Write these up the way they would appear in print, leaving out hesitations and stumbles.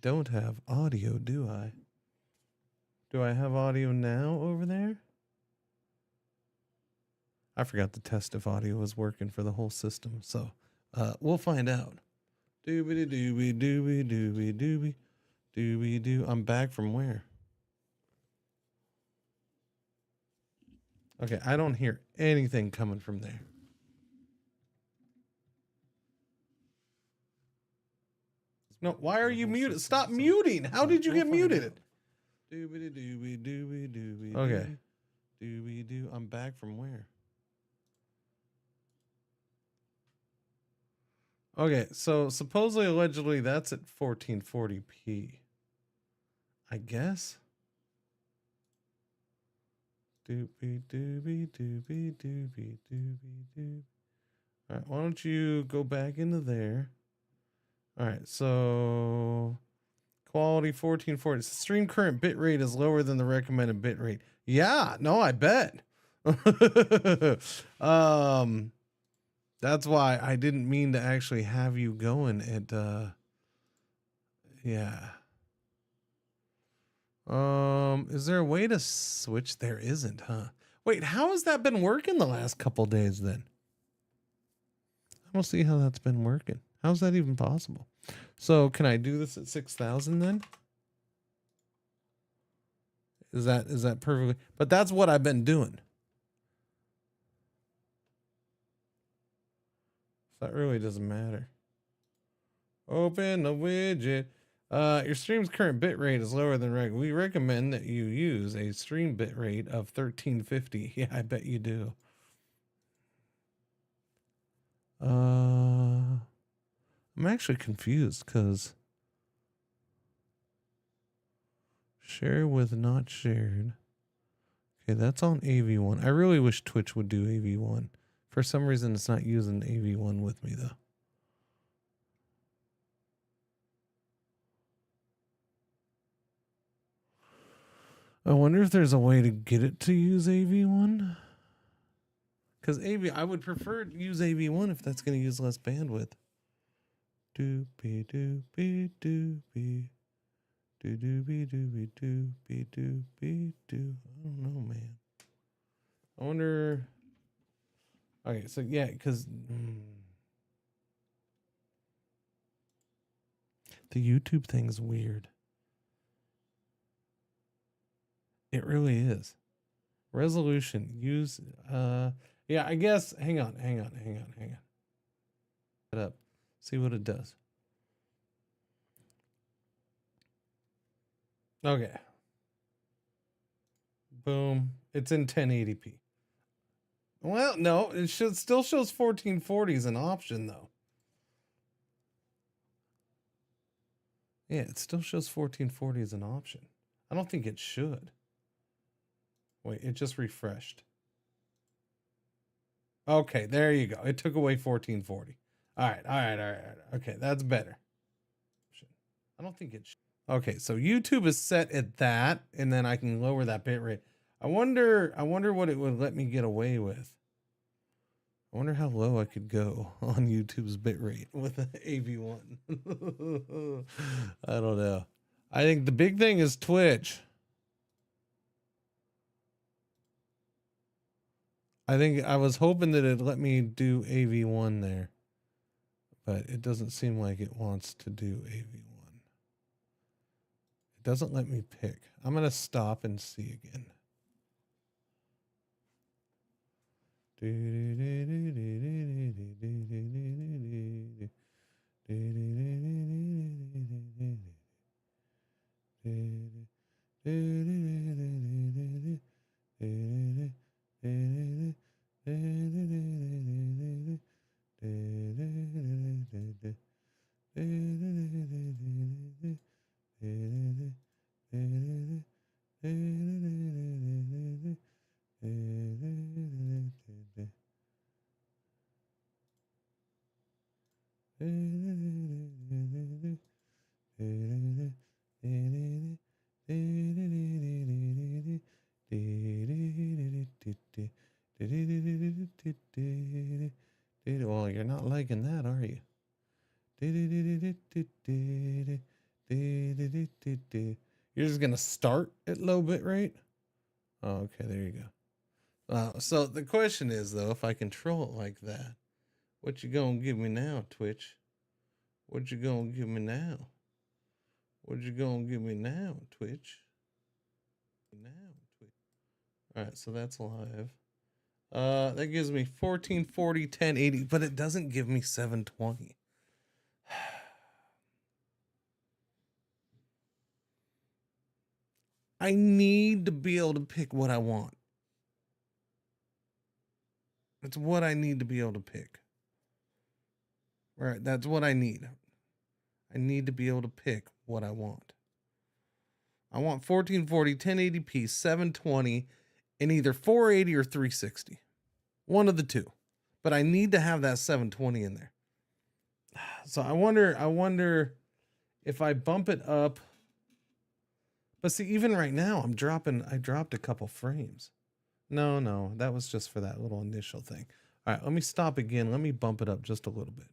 don't have audio, do I? Do I have audio now over there? I forgot to test if audio was working for the whole system, so we'll find out. Doobie doobie doobie doobie doobie doobie doo. I'm back from where? Okay, I don't hear anything coming from there. No, why are you muted? Stop muting. How did you get muted? Doobie doobie doobie doobie. Okay. Doobie doo. I'm back from where? Okay, so supposedly, allegedly, that's at 1440p. I guess. Doobie doobie doobie doobie doobie doo. All right, why don't you go back into there? All right, so quality 1440. Stream current bitrate is lower than the recommended bitrate. Yeah, no, I bet. That's why I didn't mean to actually have you going at yeah. Is there a way to switch? There isn't, huh? Wait, how has that been working the last couple days then? I don't see how that's been working. How's that even possible? So can I do this at 6,000 then? Is that perfectly? But that's what I've been doing. So that really doesn't matter. Open the widget. Your stream's current bitrate is lower than regular. We recommend that you use a stream bitrate of 1350. Yeah, I bet you do. I'm actually confused because share with not shared. Okay, that's on AV1. I really wish Twitch would do AV1. For some reason, it's not using AV1 with me, though. I wonder if there's a way to get it to use AV1. Because I would prefer to use AV1 if that's going to use less bandwidth. Doopy doopy doopy. Doobie doobie doobie doobie doo. I don't know, man. I wonder. Okay, so yeah, because the YouTube thing's weird. It really is. Resolution. Use. Yeah, I guess. Hang on. It up. See what it does. Okay. Boom. It's in 1080p. Well, no, it still shows 1440 as an option, though. Yeah, it still shows 1440 as an option. I don't think it should. Wait, it just refreshed. Okay, there you go. It took away 1440. All right. Okay, that's better. I don't think it should. Okay, so YouTube is set at that, and then I can lower that bitrate. I wonder what it would let me get away with. I wonder how low I could go on YouTube's bitrate with an AV1. I don't know. I think the big thing is Twitch. I think I was hoping that it'd let me do AV1 there, but it doesn't seem like it wants to do AV1. It doesn't let me pick. I'm going to stop and see again. Well, you're not liking that, are you? You're just gonna start at low bit rate. Oh, okay, there you go. So the question is though, if I control it like that, what you gonna give me now, Twitch? What you gonna give me now? What you gonna give me now, Twitch? All right, so that's live. That gives me 1440, 1080, but it doesn't give me 720. I need to be able to pick what I want. That's what I need to be able to pick. All right, that's what I need. I need to be able to pick what I want. I want 1440, 1080p, 720, in either 480 or 360. One of the two. But I need to have that 720 in there. So I wonder if I bump it up. But see, even right now, I dropped a couple frames. No, that was just for that little initial thing. All right, let me stop again. Let me bump it up just a little bit.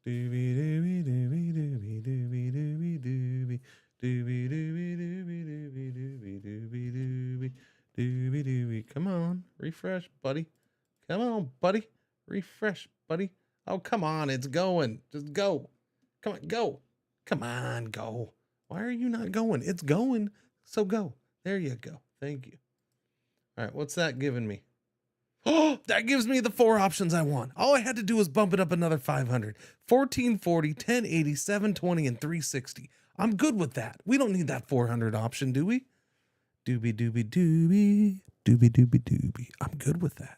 Doobie doobie doobie doobie doobie doobie doobie doobie doobie doobie doobie doobie doobie doobie doobie doobie. Come on, refresh, buddy. Come on, buddy. Refresh, buddy. Oh, come on, it's going. Just go. Come on, go. Come on, go. Why are you not going? It's going. So go. There you go. Thank you. All right, what's that giving me? Oh, that gives me the 4 options I want. All I had to do was bump it up another 500. 1440, 1080, 720, and 360. I'm good with that. We don't need that 400 option, do we? Doobie doobie doobie. Doobie doobie doobie. I'm good with that.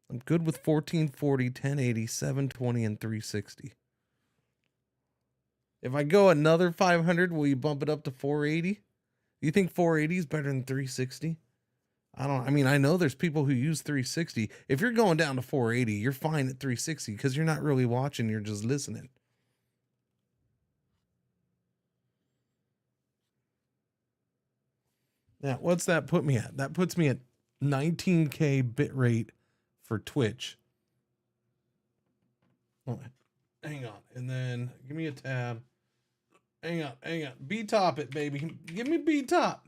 I'm good with 1440, 1080, 720, and 360. If I go another 500, will you bump it up to 480? Do you think 480 is better than 360? I know there's people who use 360. If you're going down to 480, you're fine at 360 because you're not really watching, you're just listening. Now, what's that put me at? That puts me at 19K bitrate for Twitch. Oh, hang on. And then give me a tab. Hang on. B-top it, baby. Give me B-top.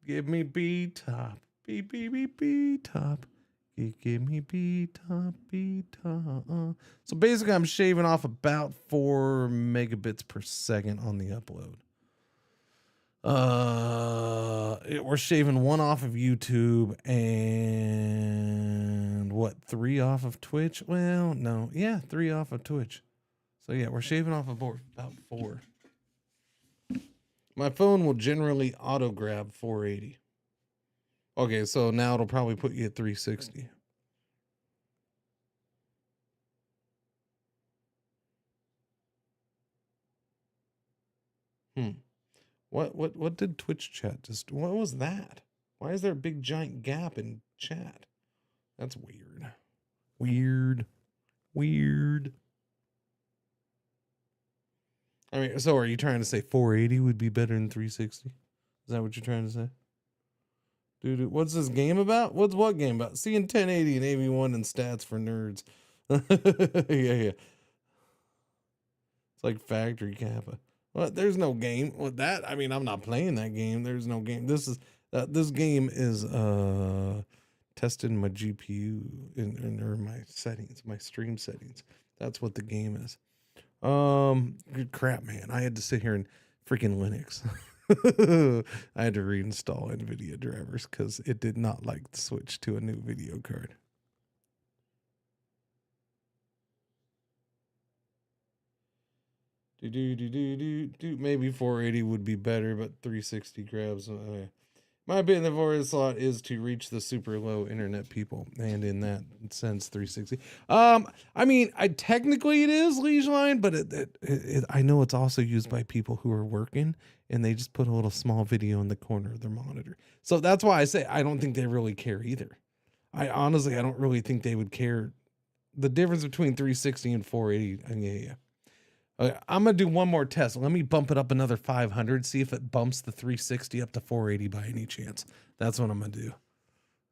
Give me B-top. B-top. Give me B-top, B-top. So basically, I'm shaving off about 4 megabits per second on the upload. We're shaving 1 off of YouTube and 3 off of Twitch? Well, no. Yeah, 3 off of Twitch. So yeah, we're shaving off about 4. My phone will generally auto grab 480. Okay, so now it'll probably put you at 360. What did Twitch chat just, what was that? Why is there a big giant gap in chat? That's weird. Weird. I mean, so are you trying to say 480 would be better than 360? Is that what you're trying to say? Dude, what's this game about? What's what game about? Seeing 1080 and AV1 and stats for nerds. Yeah. It's like Factory Kappa. Well, there's no game with that. I mean, I'm not playing that game. There's no game. This game is testing my GPU or my settings, my stream settings. That's what the game is. Good crap, man. I had to sit here and freaking Linux. I had to reinstall NVIDIA drivers because it did not like to switch to a new video card. Maybe 480 would be better, but 360 grabs. My opinion, the 480 slot is to reach the super low internet people, and in that sense, 360. I mean, technically it is Ligeline, but I know it's also used by people who are working, and they just put a little small video in the corner of their monitor. So that's why I say I don't think they really care either. I honestly, I don't really think they would care. The difference between 360 and 480. Yeah. I'm going to do one more test. Let me bump it up another 500. See if it bumps the 360 up to 480 by any chance. That's what I'm going to do.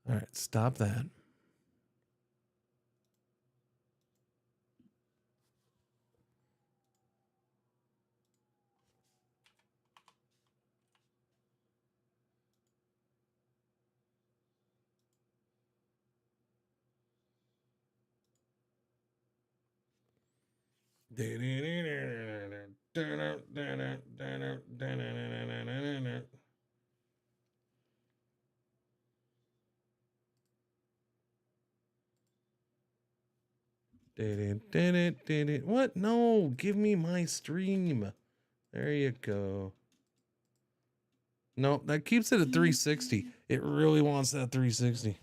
All right. Stop that. What? No, give me my stream. There you go. No, that keeps it at 360. It really wants that 360.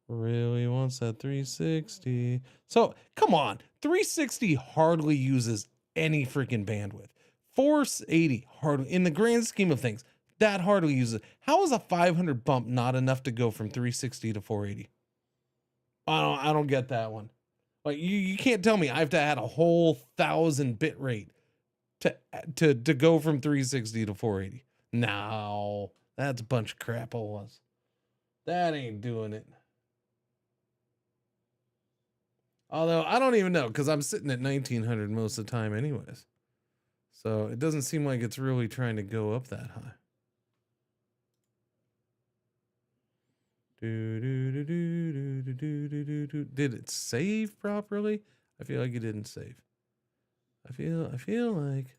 Really wants that 360. So come on, 360 hardly uses any freaking bandwidth. 480 hardly, in the grand scheme of things, that hardly uses. How is a 500 bump not enough to go from 360 to 480? I don't get that one. Like you can't tell me I have to add a whole 1,000 bit rate to go from 360 to 480. No, that's a bunch of crap. That ain't doing it. Although I don't even know, because I'm sitting at 1900 most of the time anyways. So it doesn't seem like it's really trying to go up that high. Did it save properly? I feel like it didn't save. I feel like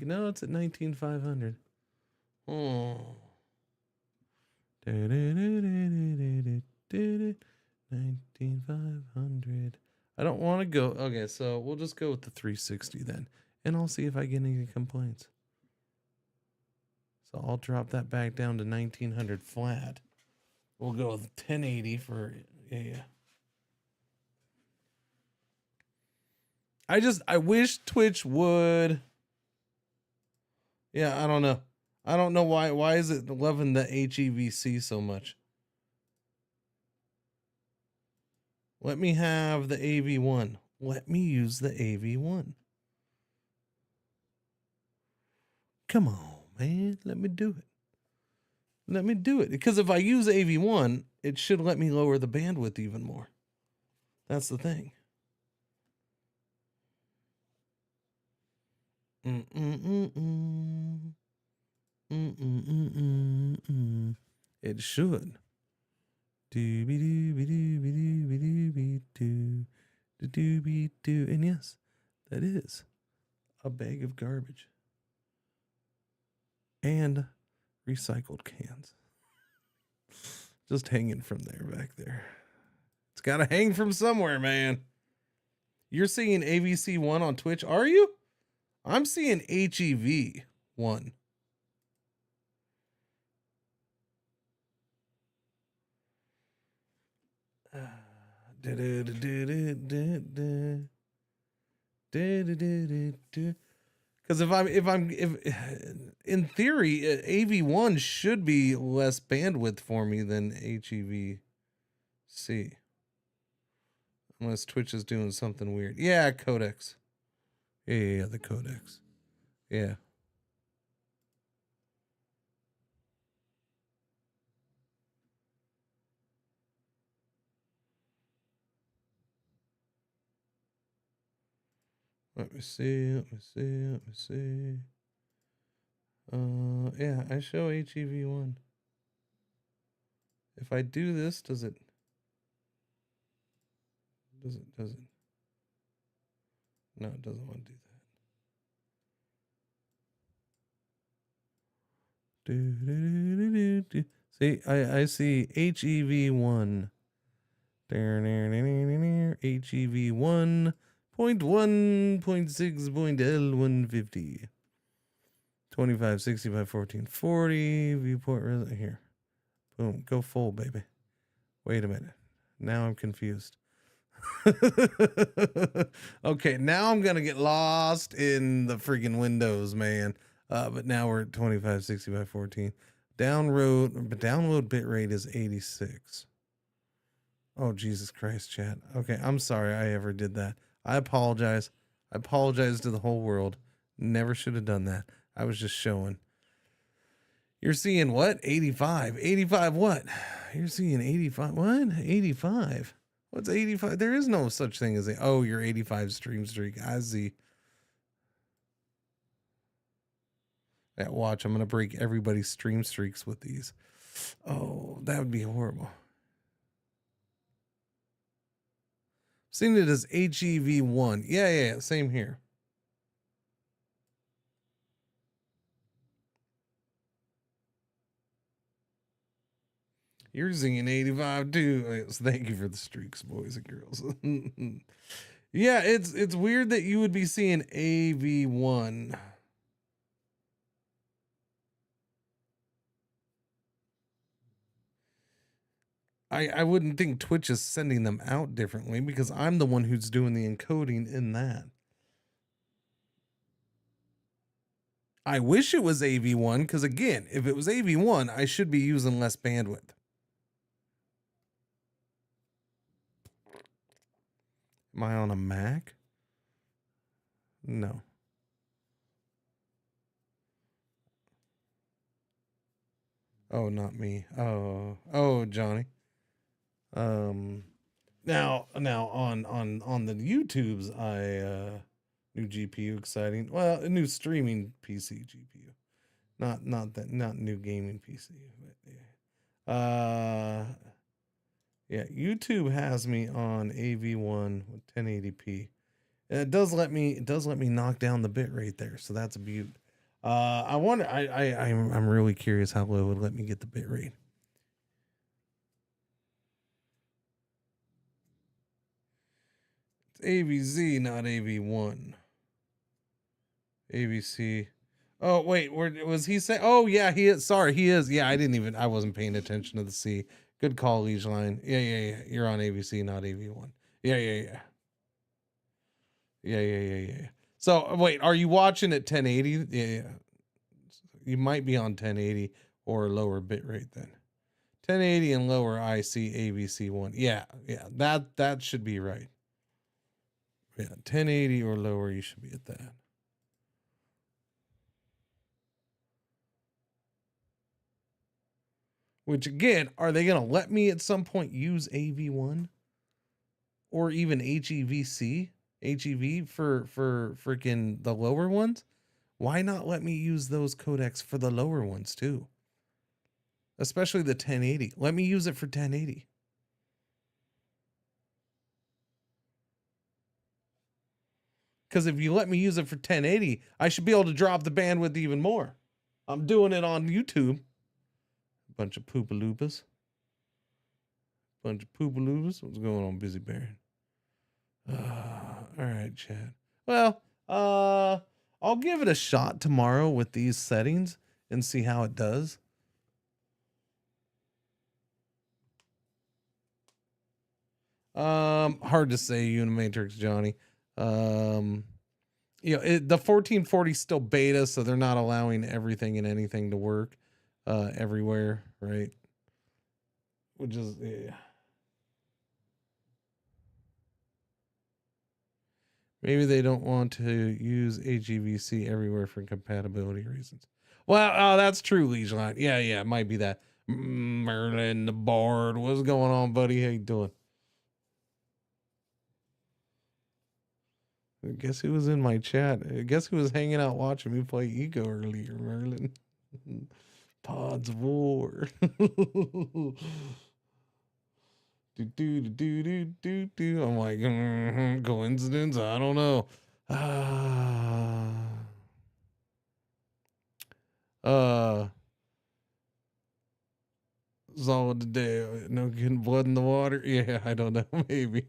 no, it's at 19,500. Oh. 19,500. I don't want to go. Okay, so we'll just go with the 360 then, and I'll see if I get any complaints. So I'll drop that back down to 1900 flat. We'll go with 1080 for yeah. I wish Twitch would. Yeah, I don't know. I don't know why. Why is it loving the HEVC so much? Let me have the AV1. Let me use the AV1. Come on, man. Let me do it. Let me do it. Because if I use AV1, it should let me lower the bandwidth even more. That's the thing. It should. And yes, that is a bag of garbage. And recycled cans. Just hanging from there back there. It's got to hang from somewhere, man. You're seeing AVC1 on Twitch, are you? I'm seeing HEV1. Because if in theory, AV1 should be less bandwidth for me than HEVC. Unless Twitch is doing something weird. Yeah, codecs. Yeah, the codecs. Yeah. Let me see. Yeah, I show HEV1. If I do this, does it? No, it doesn't want to do that. See, I see HEV1. HEV1. 0.1.6.L150. 2560 by 1440. Viewport here. Boom. Go full, baby. Wait a minute. Now I'm confused. Okay, now I'm gonna get lost in the freaking windows, man. But now we're at 2560 by 14. Download bitrate is 86. Oh, Jesus Christ, chat. Okay, I'm sorry I ever did that. I apologize. I apologize to the whole world. Never should have done that. I was just showing. You're seeing what? 85. 85 what? You're seeing 85. What? 85. What's 85? There is no such thing as your 85 stream streak. I see. Yeah, watch. I'm going to break everybody's stream streaks with these. Oh, that would be horrible. Seen it as HEV1. Yeah. Same here. You're singing 85 too. Thank you for the streaks, boys and girls. Yeah, it's weird that you would be seeing AV1. I wouldn't think Twitch is sending them out differently because I'm the one who's doing the encoding in that. I wish it was AV1 because, again, if it was AV1, I should be using less bandwidth. Am I on a Mac? No. Oh, not me. Oh, Johnny. Now on the YouTubes, new GPU exciting. Well, a new streaming PC GPU, not new gaming PC. But yeah, YouTube has me on AV1 with 1080p. And it does let me knock down the bit rate there, so that's a beaut. I wonder. I'm really curious how low it would let me get the bit rate. It's AVZ, not AV1. AVC. Oh wait, was he saying? Oh yeah, he is. Sorry, he is. Yeah, I wasn't paying attention to the C. Good call, Liege Line. Yeah. You're on AVC, not AV1. Yeah. So wait, are you watching at 1080? Yeah. You might be on 1080 or lower bit rate then. 1080 and lower, I see AVC1. Yeah. That should be right. Yeah, 1080 or lower, you should be at that. Which again, are they going to let me at some point use AV1 or even HEVC, HEV for freaking the lower ones? Why not let me use those codecs for the lower ones too? Especially the 1080. Let me use it for 1080. Because if you let me use it for 1080, I should be able to drop the bandwidth even more. I'm doing it on YouTube. Bunch of poopaloopas. What's going on, Busy Baron? All right, Chad. Well, I'll give it a shot tomorrow with these settings and see how it does. Hard to say, Unimatrix Johnny. The 1440 is still beta, so they're not allowing everything and anything to work everywhere, right? Which is maybe they don't want to use HEVC everywhere for compatibility reasons. Well, that's true, Liege-Line. Yeah, it might be that. Merlin the Bard. What's going on, buddy? How you doing? Guess who was in my chat? Guess who was hanging out watching me play Ego earlier, Merlin? Pods of War. I'm like, coincidence? I don't know. Solid today. No getting blood in the water. Yeah, I don't know. Maybe.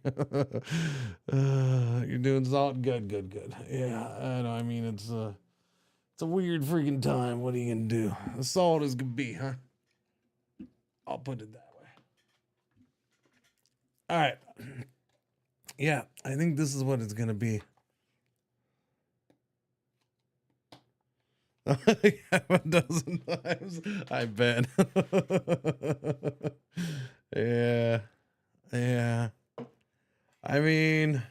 You're doing solid. Good. Yeah, I know. I mean, it's a weird freaking time. What are you gonna do? As solid as could be, huh? I'll put it that way. All right. Yeah, I think this is what it's gonna be. A dozen times, I bet. Yeah, yeah. I mean,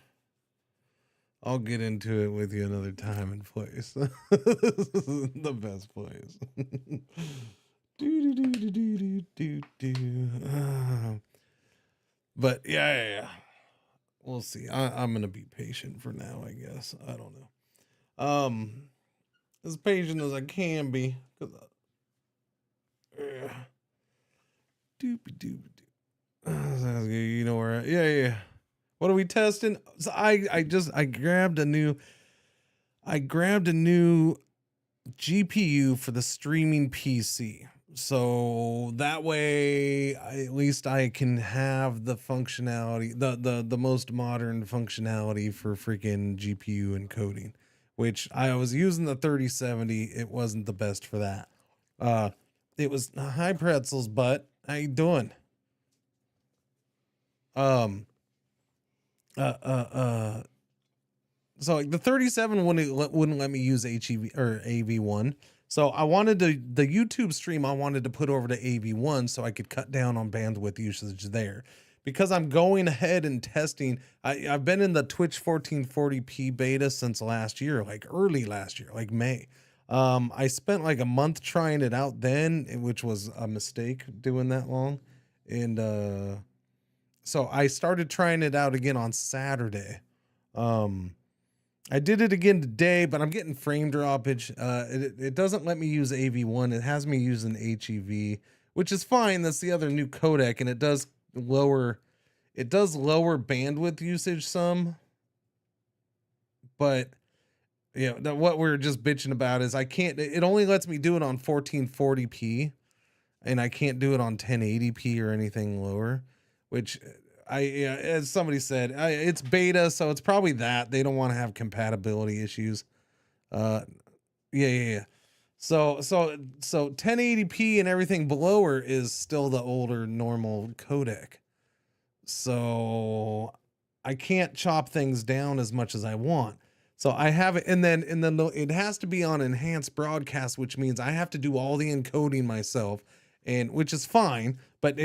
I'll get into it with you another time and place. This is the best place. But yeah. We'll see. I'm gonna be patient for now, I guess. I don't know. As patient as I can be. Cause you know where? Yeah. What are we testing? So I grabbed a new GPU for the streaming PC. So that way, at least I can have the functionality, the most modern functionality for freaking GPU encoding, which I was using the 3070. It wasn't the best for that. It was high pretzels, but how you doing? Um, so like the 37 wouldn't let me use HEV or AV1. So I wanted the YouTube stream I wanted to put over to AV1 so I could cut down on bandwidth usage there. Because I'm going ahead and testing, I've been in the Twitch 1440p beta since last year, like early last year, like May. I spent like a month trying it out then, which was a mistake doing that long. And so I started trying it out again on Saturday. I did it again today, but I'm getting frame droppage. It doesn't let me use AV1. It has me using HEV, which is fine. That's the other new codec, and it does lower bandwidth usage some. But what we're just bitching about is it only lets me do it on 1440p, and I can't do it on 1080p or anything lower, which as somebody said, it's beta, so it's probably that they don't want to have compatibility issues. Yeah. So 1080p and everything below her is still the older normal codec. So I can't chop things down as much as I want. So I have it, and then it has to be on enhanced broadcast, which means I have to do all the encoding myself, and which is fine. But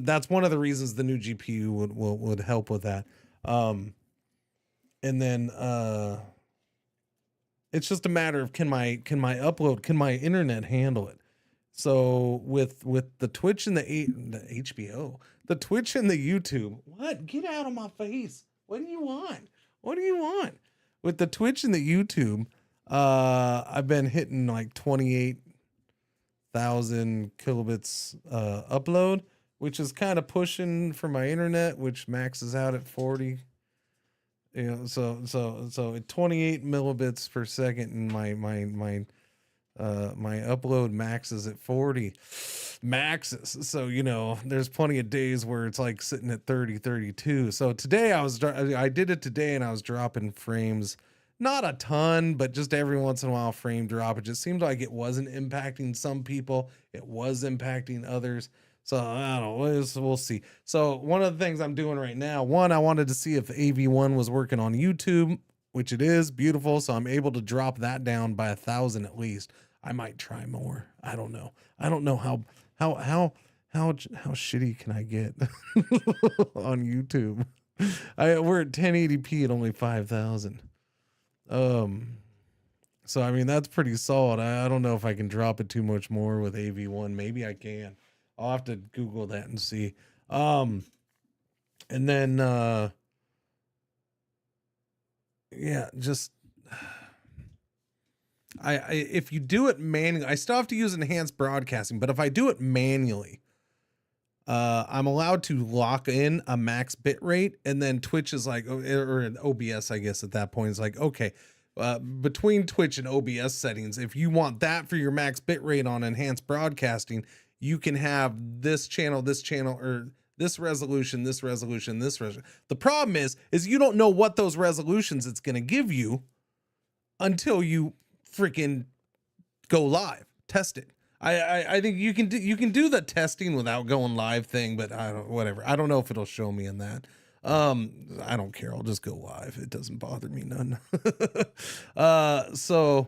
that's one of the reasons the new GPU would help with that. And then it's just a matter of can my internet handle it? So with the Twitch and the HBO, the Twitch and the YouTube, what? Get out of my face. What do you want? With the Twitch and the YouTube, I've been hitting like 28,000 kilobits upload, which is kind of pushing for my internet, which maxes out at 40. So at 28 millibits per second, and my upload maxes at 40 maxes. So there's plenty of days where it's like sitting at 30, 32. So today I did it today, and I was dropping frames, not a ton, but just every once in a while frame drop. It just seemed like it wasn't impacting some people, it was impacting others. So I don't know, we'll see. So one of the things I'm doing right now, I wanted to see if AV1 was working on YouTube, which it is. Beautiful. So I'm able to drop that down by 1,000 at least. I might try more. I don't know how shitty can I get on YouTube. We're at 1080p at only 5,000. So I mean, that's pretty solid. I don't know if I can drop it too much more with AV1. Maybe I can. I'll have to Google that and see. And then just if you do it manually, I still have to use enhanced broadcasting, but if I do it manually, I'm allowed to lock in a max bit rate, and then Twitch is like, or an OBS, I guess at that point is like, okay, between Twitch and OBS settings, if you want that for your max bit rate on enhanced broadcasting, you can have this channel, or this resolution. The problem is you don't know what those resolutions it's going to give you until you freaking go live, test it. I think you can do the testing without going live thing, but whatever. I don't know if it'll show me in that. I don't care. I'll just go live. It doesn't bother me none. So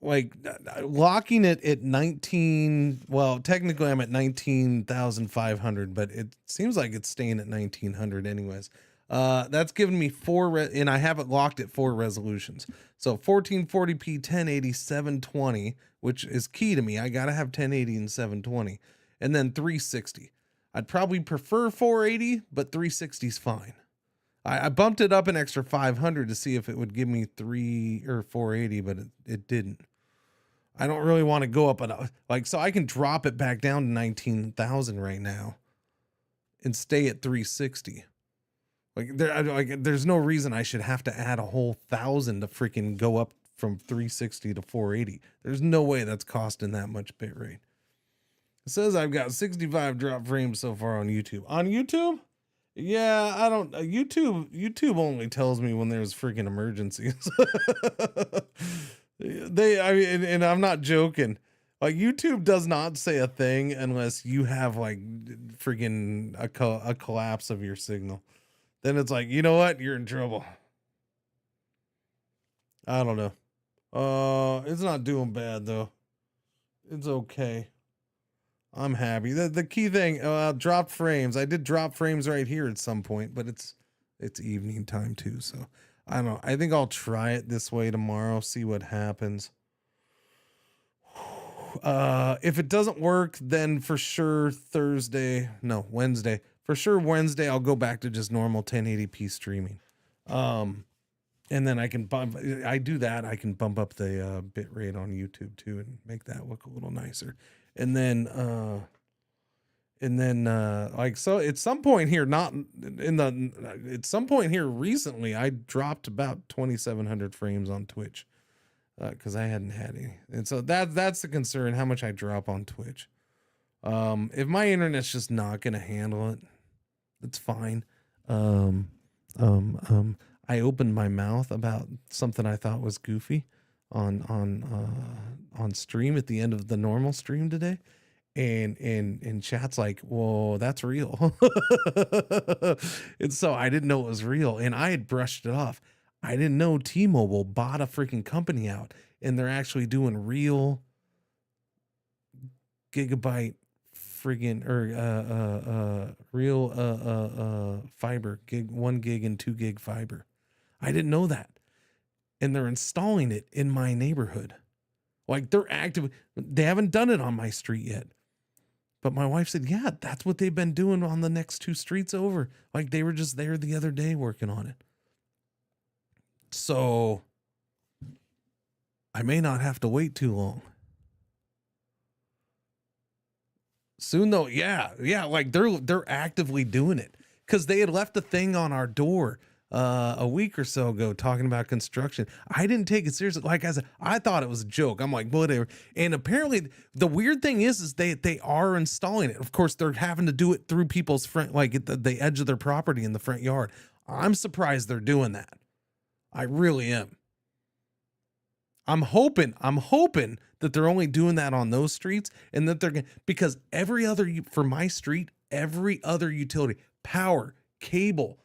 like locking it at 19. Well, technically I'm at 19,500, but it seems like it's staying at 1900 anyways. That's given me and I have it locked at 4 resolutions. So 1440p, 1080, 720, which is key to me. I gotta have 1080 and 720, and then 360. I'd probably prefer 480, but 360 is fine. I bumped it up an extra 500 to see if it would give me 3 or 480, but it didn't. I don't really want to go up so I can drop it back down to 19,000 right now and stay at 360. There's no reason I should have to add a whole 1,000 to freaking go up from 360 to 480. There's no way that's costing that much bitrate. It says I've got 65 drop frames so far on YouTube. On YouTube? Yeah, I don't. YouTube only tells me when there's freaking emergencies. And I'm not joking. Like, YouTube does not say a thing unless you have like freaking a collapse of your signal. Then it's like, you know what? You're in trouble. I don't know. It's not doing bad though. It's okay. I'm happy. The key thing, dropped frames. I did drop frames right here at some point, but it's evening time too, so I don't know. I think I'll try it this way tomorrow, see what happens. If it doesn't work, then for sure Wednesday. For sure Wednesday I'll go back to just normal 1080p streaming. And then I can bump up the bit rate on YouTube too and make that look a little nicer. And then so at some point here, recently, I dropped about 2,700 frames on Twitch, cause I hadn't had any. And so that's the concern, how much I drop on Twitch. If my internet's just not going to handle it, it's fine. I opened my mouth about something I thought was goofy on stream at the end of the normal stream today, and chat's like, whoa, that's real. And so I didn't know it was real, and I had brushed it off. I didn't know T-Mobile bought a freaking company out, and they're actually doing real gigabyte friggin' real fiber, 1 gig and 2 gig fiber. I didn't know that. And they're installing it in my neighborhood. Like, they're active. They haven't done it on my street yet. But my wife said, yeah, that's what they've been doing on the next 2 streets over. Like, they were just there the other day working on it. So I may not have to wait too long. Soon though, yeah, like they're actively doing it, because they had left a thing on our door a week or so ago talking about construction. I didn't take it seriously. Like I said, I thought it was a joke. I'm like, whatever. And apparently the weird thing is they are installing it. Of course, they're having to do it through people's front, like at the edge of their property in the front yard. I'm surprised they're doing that. I really am. I'm hoping that they're only doing that on those streets, and that they're going, because for my street, every other utility, power, cable,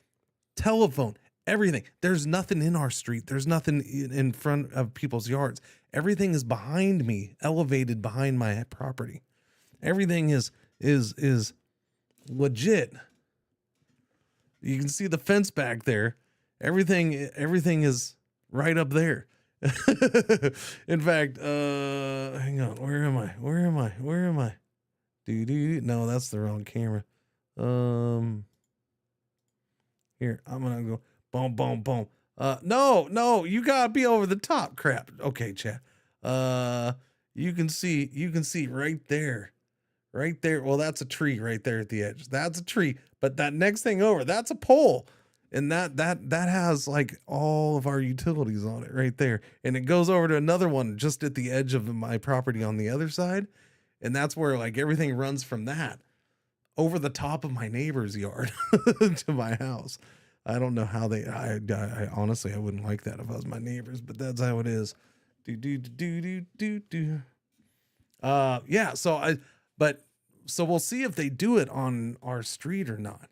telephone, everything, there's nothing in our street. There's nothing in front of people's yards. Everything is behind me, elevated behind my property. Everything is legit. You can see the fence back there. Everything is right up there. In fact, hang on, where am I? No, that's the wrong camera. Here, I'm gonna go boom, boom, boom. No, you gotta be over the top. Crap. Okay, chat. You can see right there. Well, that's a tree right there at the edge. That's a tree. But that next thing over, that's a pole. And that has like all of our utilities on it right there. And it goes over to another one just at the edge of my property on the other side. And that's where like everything runs from that over the top of my neighbor's yard to my house. I don't know how I honestly, I wouldn't like that if I was my neighbors, but that's how it is. Yeah. So we'll see if they do it on our street or not.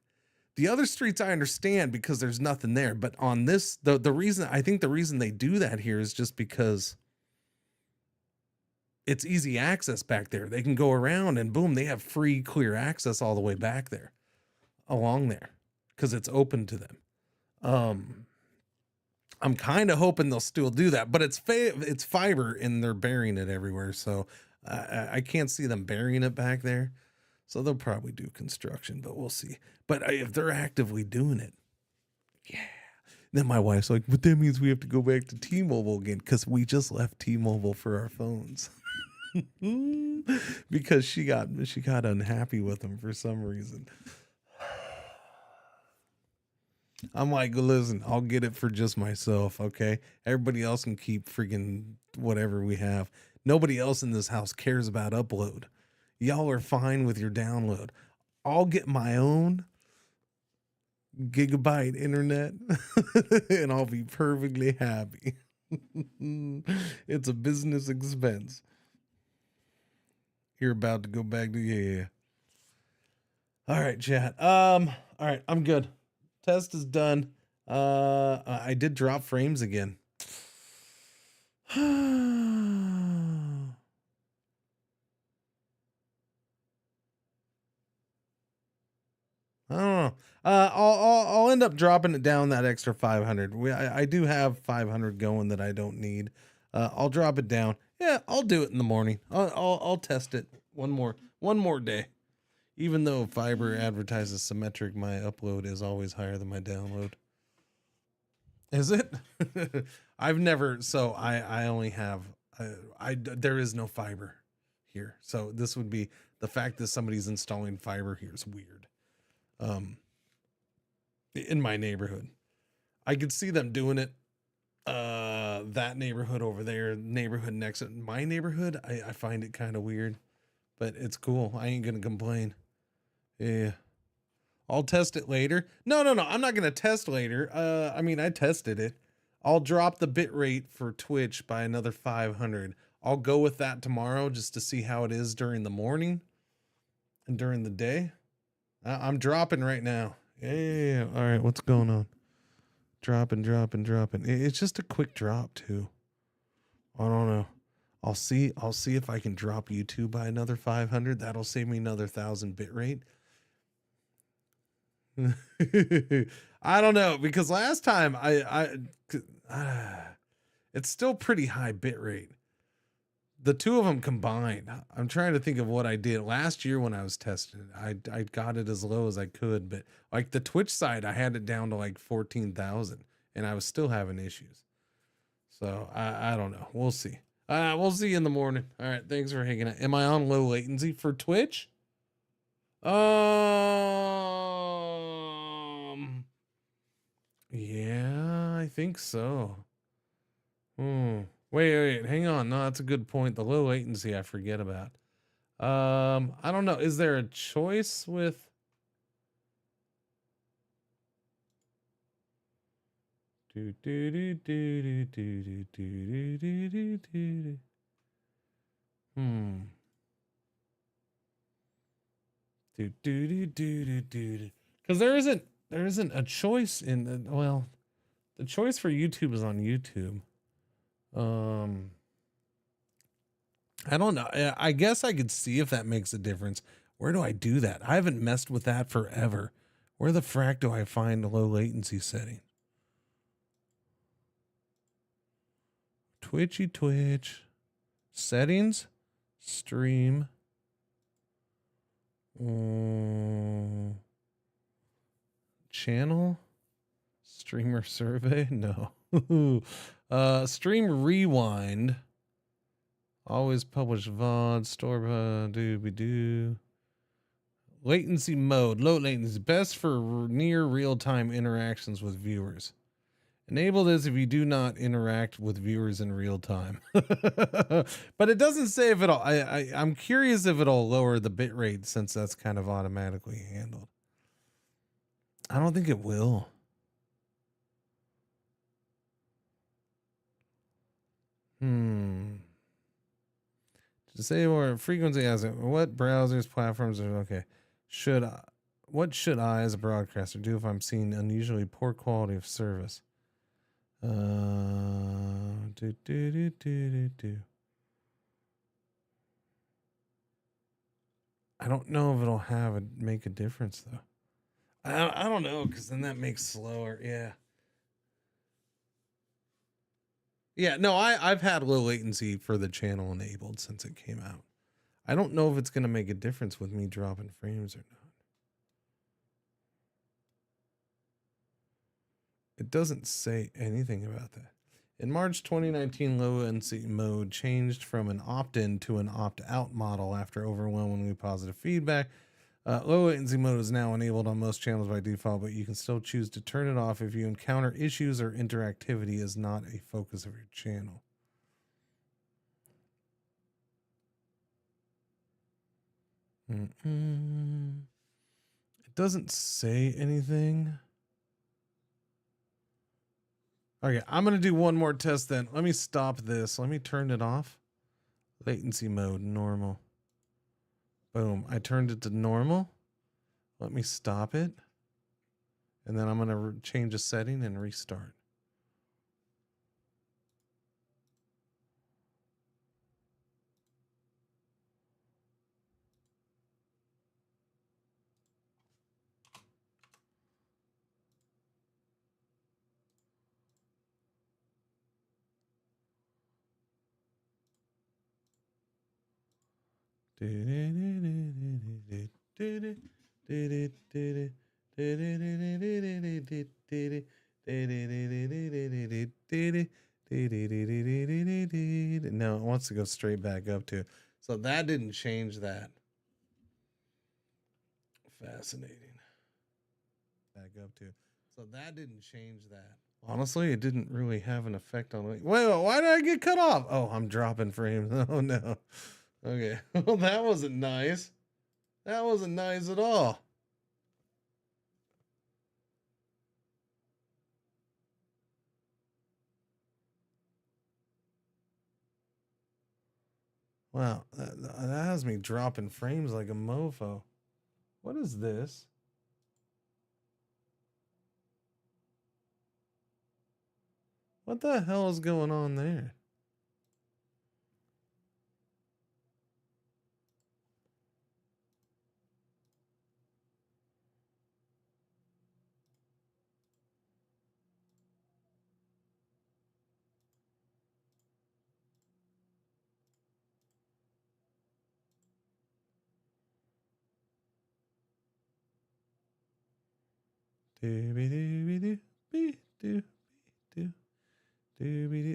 The other streets I understand because there's nothing there, but on this, the reason they do that here is just because it's easy access back there. They can go around and boom, they have free clear access all the way back there, along there, because it's open to them. I'm kind of hoping they'll still do that, but it's fiber and they're burying it everywhere. So I can't see them burying it back there. So they'll probably do construction, but we'll see. But if they're actively doing it, yeah. Then my wife's like, but that means we have to go back to T-Mobile again, because we just left T-Mobile for our phones. Because she got unhappy with them for some reason. I'm like, listen, I'll get it for just myself, okay? Everybody else can keep freaking whatever we have. Nobody else in this house cares about upload. Y'all are fine with your download. I'll get my own gigabyte internet and I'll be perfectly happy. It's a business expense. You're about to go back to, yeah. All right, chat. All right, I'm good. Test is done. I did drop frames again. I don't know. I'll end up dropping it down that extra 500. I do have 500 going that I don't need. I'll drop it down. Yeah, I'll do it in the morning. I'll test it one more day. Even though fiber advertises symmetric, my upload is always higher than my download. Is it? I've never. So I only have. There is no fiber here. So this would be the fact that somebody's installing fiber here is weird. In my neighborhood, I could see them doing it. That neighborhood over there, neighborhood next to my neighborhood, I find it kind of weird, but it's cool. I ain't gonna complain. Yeah, I'll test it later. No, I'm not gonna test later. I mean, I tested it. I'll drop the bit rate for Twitch by another 500. I'll go with that tomorrow just to see how it is during the morning and during the day. I'm dropping right now. Yeah. All right, what's going on? Dropping. It's just a quick drop too. I don't know. I'll see if I can drop YouTube by another 500. That'll save me another 1,000 bit rate. I don't know, because last time it's still pretty high bit rate. The two of them combined. I'm trying to think of what I did last year when I was testing it. I got it as low as I could, but like the Twitch side, I had it down to like 14,000 and I was still having issues. So I don't know. We'll see. We'll see you in the morning. All right. Thanks for hanging out. Am I on low latency for Twitch? Yeah, I think so. Wait, hang on. No, that's a good point. The low latency I forget about. I don't know. Is there a choice with because there isn't a choice in the, well, the choice for YouTube is on YouTube. I don't know. I guess I could see if that makes a difference. Where do I do that? I haven't messed with that forever. Where the frack do I find a low latency setting? Twitch settings, stream. Channel, streamer survey. No. Stream rewind. Always publish VOD, store, doobie-doo. Latency mode, low latency, best for near real-time interactions with viewers. Enable this if you do not interact with viewers in real time. But it doesn't say if it'll, I'm curious if it'll lower the bit rate since that's kind of automatically handled. I don't think it will. Disable frequency as what browsers, platforms are okay. What should I as a broadcaster do if I'm seeing unusually poor quality of service? I don't know if it'll make a difference though. I don't know, because then that makes slower. Yeah. Yeah, no, I've had low latency for the channel enabled since it came out. I don't know if it's going to make a difference with me dropping frames or not. It doesn't say anything about that. In March 2019, low latency mode changed from an opt-in to an opt-out model after overwhelmingly positive feedback. Low latency mode is now enabled on most channels by default, but you can still choose to turn it off if you encounter issues or interactivity is not a focus of your channel. It doesn't say anything. Okay, I'm going to do one more test then. Let me stop this. Let me turn it off. Latency mode, normal. Boom. I turned it to normal. Let me stop it. And then I'm going to change a setting and restart. No, it wants to go straight back up to it. So that didn't change that. Fascinating. Back up to it. So that didn't change that. Honestly, it didn't really have an effect on me. Wait, why did I get cut off? Oh, I'm dropping frames. Oh no. Okay. Well, that wasn't nice. That wasn't nice at all. Wow, that has me dropping frames like a mofo. What is this? What the hell is going on there?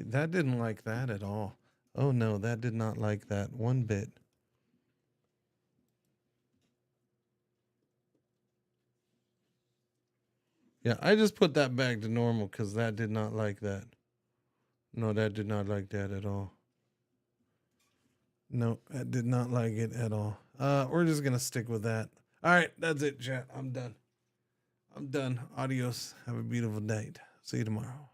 That didn't like that at all. Oh no, that did not like that one bit. Yeah, I just put that back to normal because that did not like that. No, that did not like that at all. No, that did not like it at all. We're just gonna stick with that. All right, that's it, chat. I'm done. Adios. Have a beautiful night. See you tomorrow.